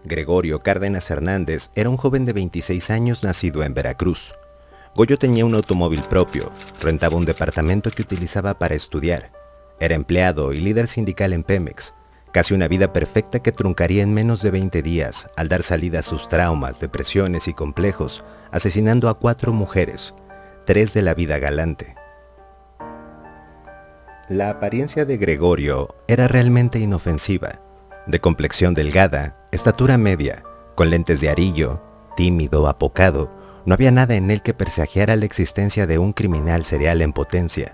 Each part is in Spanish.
Gregorio Cárdenas Hernández era un joven de 26 años nacido en Veracruz. Goyo tenía un automóvil propio, rentaba un departamento que utilizaba para estudiar. Era empleado y líder sindical en Pemex. Casi una vida perfecta que truncaría en menos de 20 días al dar salida a sus traumas, depresiones y complejos, asesinando a 4 mujeres, 3 de la vida galante. La apariencia de Gregorio era realmente inofensiva. De complexión delgada, estatura media, con lentes de arillo, tímido, apocado, no había nada en él que presagiara la existencia de un criminal serial en potencia.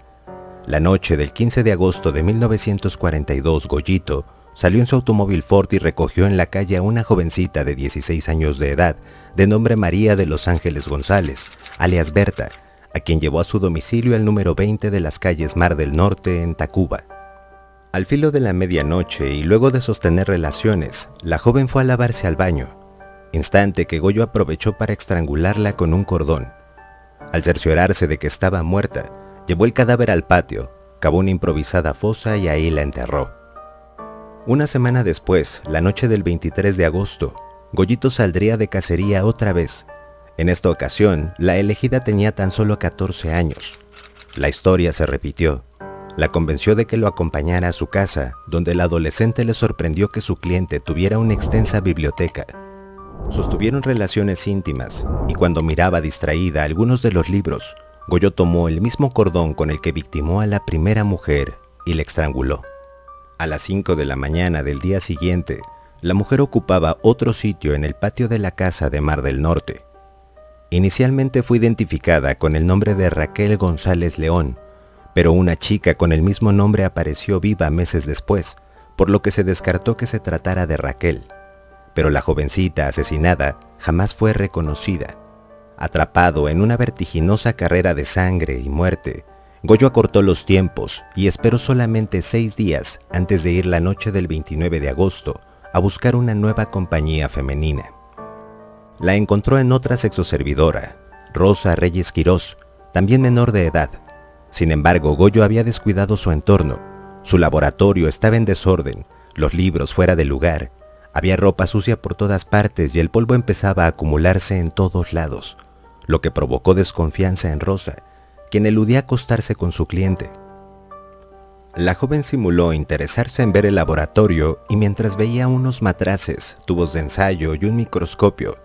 La noche del 15 de agosto de 1942, Goyito salió en su automóvil Ford y recogió en la calle a una jovencita de 16 años de edad, de nombre María de los Ángeles González, alias Berta, a quien llevó a su domicilio al número 20 de las calles Mar del Norte, en Tacuba. Al filo de la medianoche y luego de sostener relaciones, la joven fue a lavarse al baño, instante que Goyo aprovechó para estrangularla con un cordón. Al cerciorarse de que estaba muerta, llevó el cadáver al patio, cavó una improvisada fosa y ahí la enterró. Una semana después, la noche del 23 de agosto, Goyito saldría de cacería otra vez. En esta ocasión, la elegida tenía tan solo 14 años. La historia se repitió. La convenció de que lo acompañara a su casa, donde el adolescente le sorprendió que su cliente tuviera una extensa biblioteca. Sostuvieron relaciones íntimas, y cuando miraba distraída algunos de los libros, Goyo tomó el mismo cordón con el que victimó a la primera mujer y la estranguló. A las 5 de la mañana del día siguiente, la mujer ocupaba otro sitio en el patio de la casa de Mar del Norte. Inicialmente fue identificada con el nombre de Raquel González León, pero una chica con el mismo nombre apareció viva meses después, por lo que se descartó que se tratara de Raquel. Pero la jovencita asesinada jamás fue reconocida. Atrapado en una vertiginosa carrera de sangre y muerte, Goyo acortó los tiempos y esperó solamente 6 días antes de ir la noche del 29 de agosto a buscar una nueva compañía femenina. La encontró en otra sexoservidora, Rosa Reyes Quirós, también menor de edad. Sin embargo, Goyo había descuidado su entorno. Su laboratorio estaba en desorden, los libros fuera de lugar, había ropa sucia por todas partes y el polvo empezaba a acumularse en todos lados, lo que provocó desconfianza en Rosa, quien eludía acostarse con su cliente. La joven simuló interesarse en ver el laboratorio y mientras veía unos matraces, tubos de ensayo y un microscopio,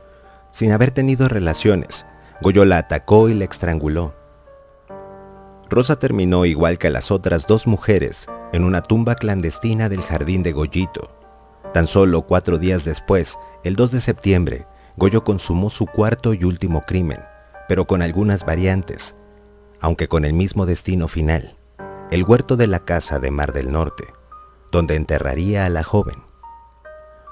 sin haber tenido relaciones, Goyo la atacó y la estranguló. Rosa terminó igual que las otras 2 mujeres, en una tumba clandestina del jardín de Goyito. Tan solo 4 días después, el 2 de septiembre, Goyo consumó su cuarto y último crimen, pero con algunas variantes, aunque con el mismo destino final, el huerto de la casa de Mar del Norte, donde enterraría a la joven.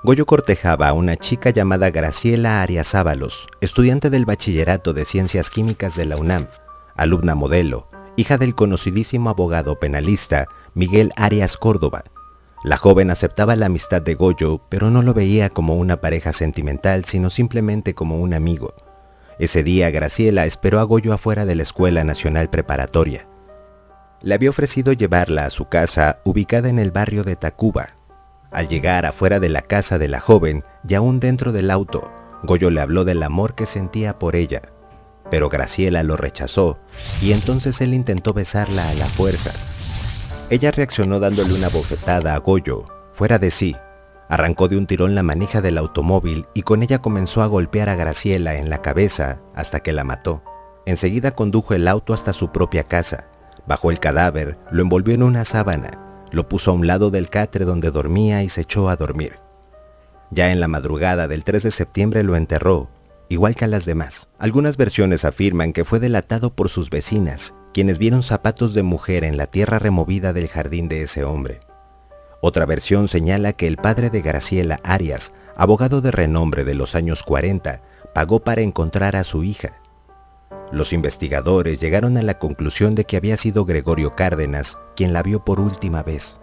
Goyo cortejaba a una chica llamada Graciela Arias Ábalos, estudiante del Bachillerato de Ciencias Químicas de la UNAM, alumna modelo, hija del conocidísimo abogado penalista Miguel Arias Córdoba. La joven aceptaba la amistad de Goyo, pero no lo veía como una pareja sentimental, sino simplemente como un amigo. Ese día Graciela esperó a Goyo afuera de la Escuela Nacional Preparatoria. Le había ofrecido llevarla a su casa, ubicada en el barrio de Tacuba. Al llegar afuera de la casa de la joven, y aún dentro del auto, Goyo le habló del amor que sentía por ella. Pero Graciela lo rechazó, y entonces él intentó besarla a la fuerza. Ella reaccionó dándole una bofetada a Goyo, fuera de sí. Arrancó de un tirón la manija del automóvil y con ella comenzó a golpear a Graciela en la cabeza hasta que la mató. Enseguida condujo el auto hasta su propia casa, bajó el cadáver, lo envolvió en una sábana, lo puso a un lado del catre donde dormía y se echó a dormir. Ya en la madrugada del 3 de septiembre lo enterró, igual que a las demás. Algunas versiones afirman que fue delatado por sus vecinas, quienes vieron zapatos de mujer en la tierra removida del jardín de ese hombre. Otra versión señala que el padre de Graciela Arias, abogado de renombre de los años 40, pagó para encontrar a su hija. Los investigadores llegaron a la conclusión de que había sido Gregorio Cárdenas quien la vio por última vez.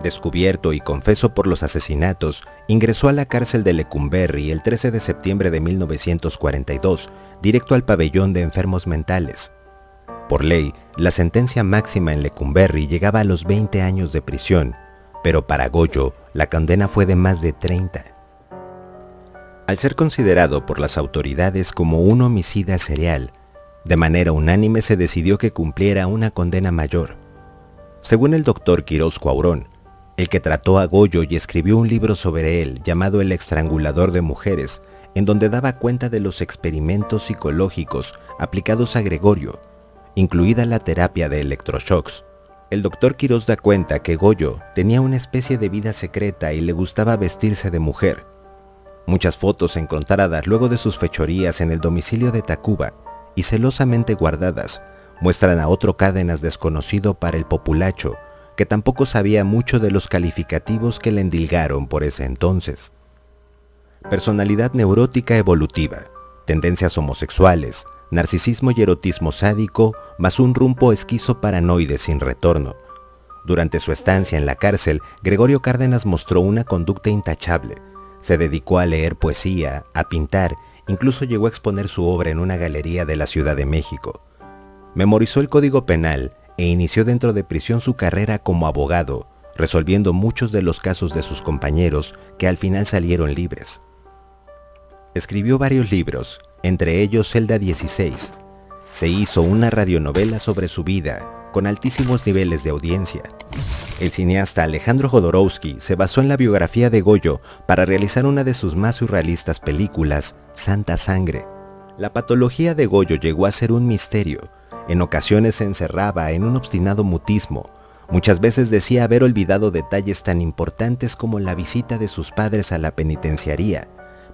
Descubierto y confeso por los asesinatos, ingresó a la cárcel de Lecumberri el 13 de septiembre de 1942, directo al pabellón de enfermos mentales. Por ley, la sentencia máxima en Lecumberri llegaba a los 20 años de prisión, pero para Goyo la condena fue de más de 30. Al ser considerado por las autoridades como un homicida serial, de manera unánime se decidió que cumpliera una condena mayor. Según el doctor Quirós Cuaurón, el que trató a Goyo y escribió un libro sobre él llamado El estrangulador de mujeres, en donde daba cuenta de los experimentos psicológicos aplicados a Gregorio, incluida la terapia de electroshocks. El doctor Quirós da cuenta que Goyo tenía una especie de vida secreta y le gustaba vestirse de mujer. Muchas fotos encontradas luego de sus fechorías en el domicilio de Tacuba y celosamente guardadas muestran a otro Cárdenas desconocido para el populacho, que tampoco sabía mucho de los calificativos que le endilgaron por ese entonces. Personalidad neurótica evolutiva, tendencias homosexuales, narcisismo y erotismo sádico, más un rumbo esquizoparanoide sin retorno. Durante su estancia en la cárcel, Gregorio Cárdenas mostró una conducta intachable. Se dedicó a leer poesía, a pintar, incluso llegó a exponer su obra en una galería de la Ciudad de México. Memorizó el Código Penal e inició dentro de prisión su carrera como abogado, resolviendo muchos de los casos de sus compañeros que al final salieron libres. Escribió varios libros, entre ellos Celda 16. Se hizo una radionovela sobre su vida, con altísimos niveles de audiencia. El cineasta Alejandro Jodorowsky se basó en la biografía de Goyo para realizar una de sus más surrealistas películas, Santa Sangre. La patología de Goyo llegó a ser un misterio. En ocasiones se encerraba en un obstinado mutismo. Muchas veces decía haber olvidado detalles tan importantes como la visita de sus padres a la penitenciaría,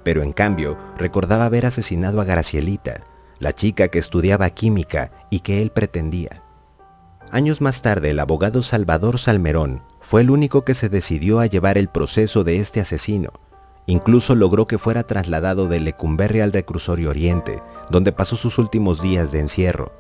pero en cambio recordaba haber asesinado a Gracielita, la chica que estudiaba química y que él pretendía. Años más tarde, el abogado Salvador Salmerón fue el único que se decidió a llevar el proceso de este asesino. Incluso logró que fuera trasladado de Lecumberri al reclusorio Oriente, donde pasó sus últimos días de encierro.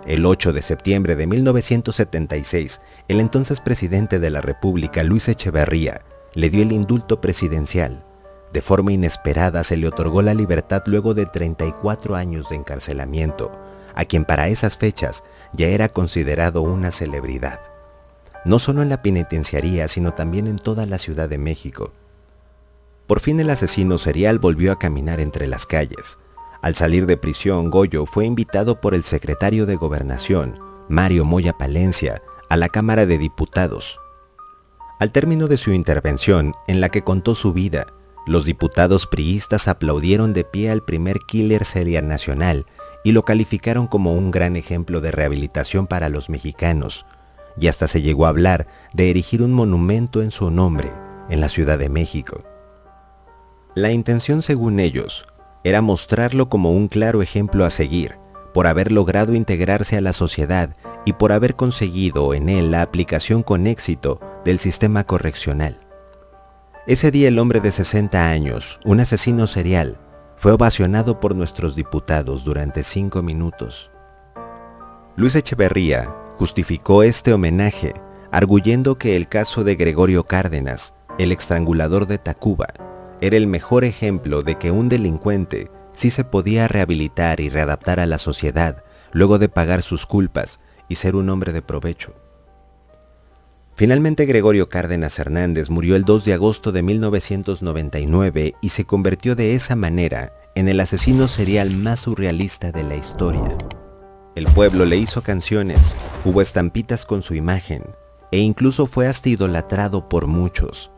El 8 de septiembre de 1976, el entonces presidente de la República, Luis Echeverría, le dio el indulto presidencial. De forma inesperada se le otorgó la libertad luego de 34 años de encarcelamiento, a quien para esas fechas ya era considerado una celebridad, no solo en la penitenciaría, sino también en toda la Ciudad de México. Por fin el asesino serial volvió a caminar entre las calles. Al salir de prisión, Goyo fue invitado por el secretario de Gobernación, Mario Moya Palencia, a la Cámara de Diputados. Al término de su intervención, en la que contó su vida, los diputados priistas aplaudieron de pie al primer killer serial nacional y lo calificaron como un gran ejemplo de rehabilitación para los mexicanos, y hasta se llegó a hablar de erigir un monumento en su nombre en la Ciudad de México. La intención, según ellos, era mostrarlo como un claro ejemplo a seguir, por haber logrado integrarse a la sociedad y por haber conseguido en él la aplicación con éxito del sistema correccional. Ese día el hombre de 60 años, un asesino serial, fue ovacionado por nuestros diputados durante 5 minutos. Luis Echeverría justificó este homenaje arguyendo que el caso de Gregorio Cárdenas, el estrangulador de Tacuba, era el mejor ejemplo de que un delincuente sí se podía rehabilitar y readaptar a la sociedad luego de pagar sus culpas y ser un hombre de provecho. Finalmente, Gregorio Cárdenas Hernández murió el 2 de agosto de 1999 y se convirtió de esa manera en el asesino serial más surrealista de la historia. El pueblo le hizo canciones, hubo estampitas con su imagen e incluso fue hasta idolatrado por muchos.